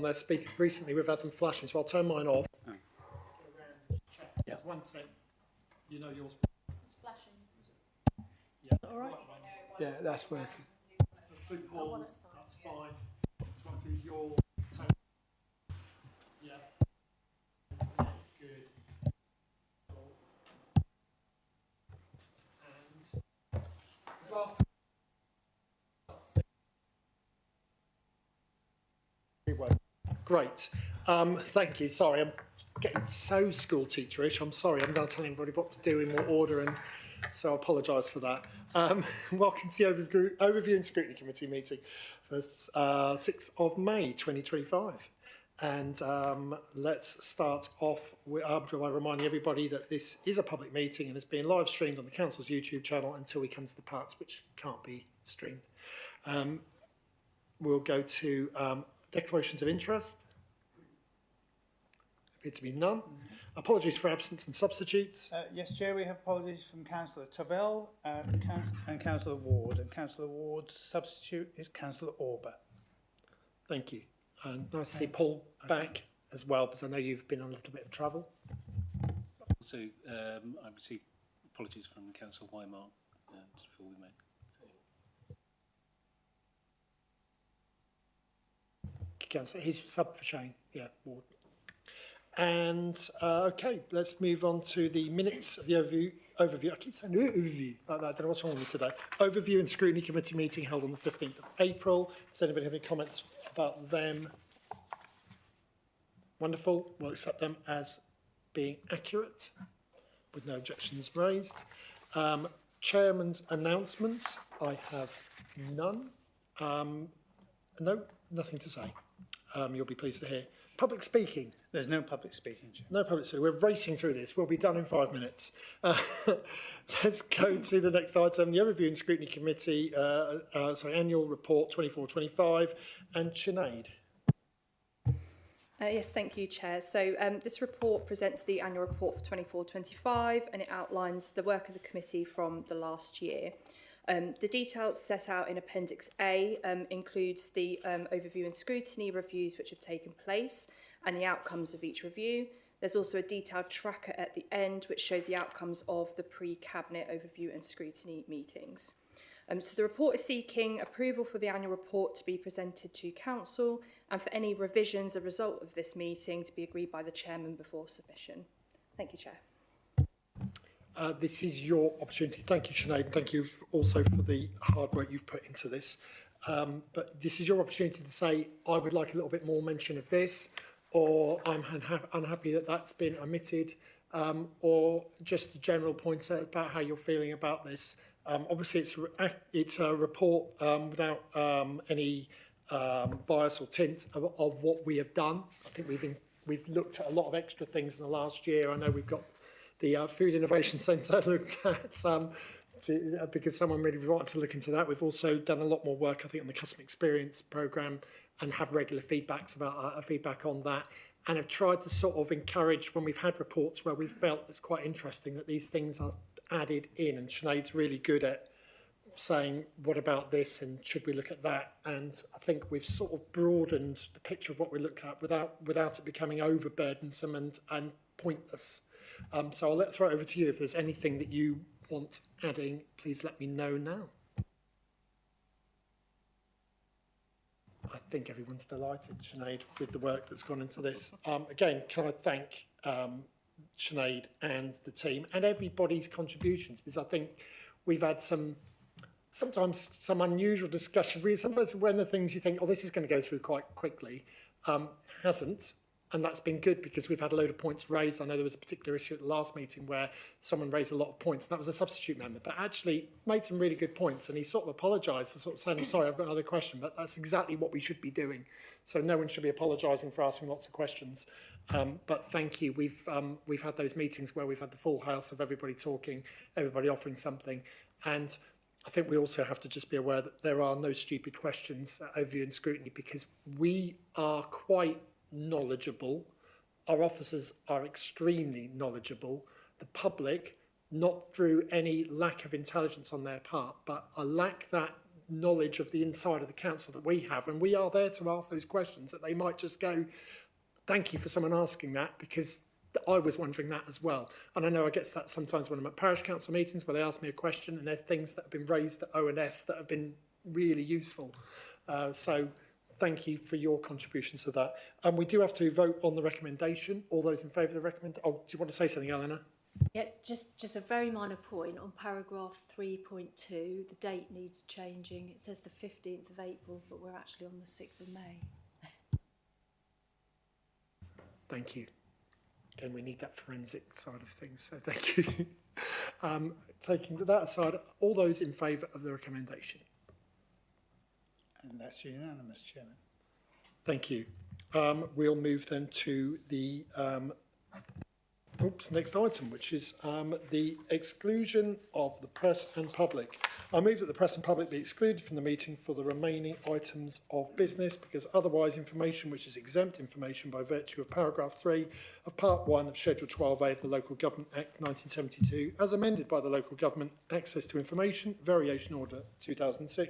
their speakers recently. We've had them flashing, so I'll turn mine off. Oh. There's one set. You know yours. It's flashing. Yeah. All right. Yeah, that's working. Let's do Paul's. That's fine. Try to do your tone. Yeah. Good. And his last. Great. Thank you. Sorry, I'm getting so school teacherish. I'm sorry. I'm going to tell everybody what to do in what order, and so I apologise for that. Welcome to the Overview and Scrutiny Committee meeting for 6th of May 2025. And let's start off by reminding everybody that this is a public meeting and is being live streamed on the Council's YouTube channel until we come to the parts which can't be streamed. We'll go to declarations of interest. Appear to be none. Apologies for absence and substitutes. Yes, Chair, we have apologies from Councillor Tavell and Councillor Ward. And Councillor Ward's substitute is Councillor Orber. Thank you. And nice to see Paul back as well, because I know you've been on a little bit of travel. Also, I received apologies from Councillor Weimar just before we met. Councillor, he's sub for Shane. Yeah, Ward. And okay, let's move on to the minutes of the overview. I keep saying overview like that. I don't know what's wrong with me today. Overview and Scrutiny Committee meeting held on the 15th of April. Does anybody have any comments about them? Wonderful. We'll accept them as being accurate with no objections raised. Chairman's announcements. I have none. No, nothing to say. You'll be pleased to hear. Public speaking. There's no public speaking, Chair. No public speaking. We're racing through this. We'll be done in 5 minutes. Let's go to the next item, the Overview and Scrutiny Committee, Annual Report 24-25, and Sinead. Yes, thank you, Chair. So this report presents the annual report for 24-25 and it outlines the work of the committee from the last year. The details set out in Appendix A includes the overview and scrutiny reviews which have taken place and the outcomes of each review. There's also a detailed tracker at the end which shows the outcomes of the pre-cabinet overview and scrutiny meetings. So the report is seeking approval for the annual report to be presented to Council and for any revisions as a result of this meeting to be agreed by the Chairman before submission. Thank you, Chair. This is your opportunity. Thank you, Sinead. Thank you also for the hard work you've put into this. But this is your opportunity to say, I would like a little bit more mention of this, or I'm unhappy that that's been omitted, or just a general point about how you're feeling about this. Obviously, it's a report without any bias or tint of what we have done. I think we've looked at a lot of extra things in the last year. I know we've got the Food Innovation Centre looked at because someone really wanted to look into that. We've also done a lot more work, I think, on the customer experience programme and have regular feedback on that, and have tried to sort of encourage when we've had reports where we felt it's quite interesting that these things are added in, and Sinead's really good at saying, what about this and should we look at that? And I think we've sort of broadened the picture of what we look at without it becoming overburdensome and pointless. So I'll throw it over to you. If there's anything that you want adding, please let me know now. I think everyone's delighted, Sinead, with the work that's gone into this. Again, can I thank Sinead and the team and everybody's contributions, because I think we've had sometimes some unusual discussions. Sometimes when the things you think, oh, this is going to go through quite quickly, hasn't. And that's been good because we've had a load of points raised. I know there was a particular issue at the last meeting where someone raised a lot of points, and that was a substitute member, but actually made some really good points. And he sort of apologised, sort of saying, I'm sorry, I've got another question, but that's exactly what we should be doing. So no one should be apologising for asking lots of questions. But thank you. We've had those meetings where we've had the full house of everybody talking, everybody offering something. And I think we also have to just be aware that there are no stupid questions at Overview and Scrutiny, because we are quite knowledgeable. Our officers are extremely knowledgeable. The public, not through any lack of intelligence on their part, but a lack that knowledge of the inside of the council that we have, and we are there to ask those questions, that they might just go, thank you for someone asking that, because I was wondering that as well. And I know I get that sometimes when I'm at parish council meetings where they ask me a question and there are things that have been raised at ONS that have been really useful. So thank you for your contributions to that. And we do have to vote on the recommendation. All those in favour of the recommendation? Oh, do you want to say something, Eleanor? Yeah, just a very minor point on paragraph 3.2. The date needs changing. It says the 15th of April, but we're actually on the 6th of May. Thank you. Again, we need that forensic side of things, so thank you. Taking that aside, all those in favour of the recommendation? And that's unanimous, Chairman. Thank you. We'll move then to the next item, which is the exclusion of the press and public. I move that the press and public be excluded from the meeting for the remaining items of business, because otherwise information which is exempt information by virtue of paragraph 3 of part 1 of Schedule 12A of the Local Government Act 1972, as amended by the Local Government Access to Information Variation Order 2006,